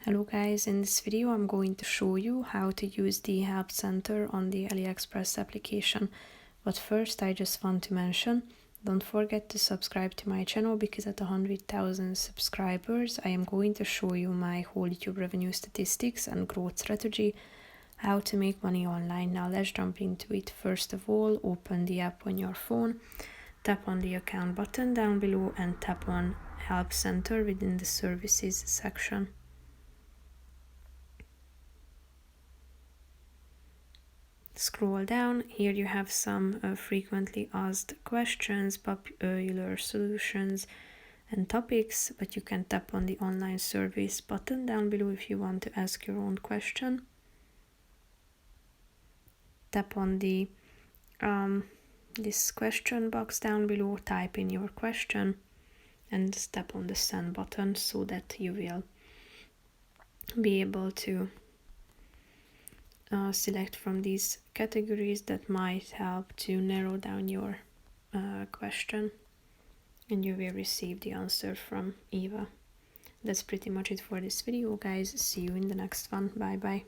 Hello guys, in this video I'm going to show you how to use the help center on the Aliexpress application. But first I just want to mention, don't forget to subscribe to my channel because at 100,000 subscribers I am going to show you my whole YouTube revenue statistics and growth strategy, how to make money online. Now let's jump into it. First of all, open the app on your phone, tap on the account button down below and tap on help center within the services section. Scroll down. Here you have some frequently asked questions, popular solutions and topics, but you can tap on the online service button down below if you want to ask your own question. Tap on the this question box down below, type in your question and tap on the send button so that you will be able to select from these categories that might help to narrow down your question, and you will receive the answer from Eva. That's pretty much it for this video, guys. See you in the next one. Bye bye.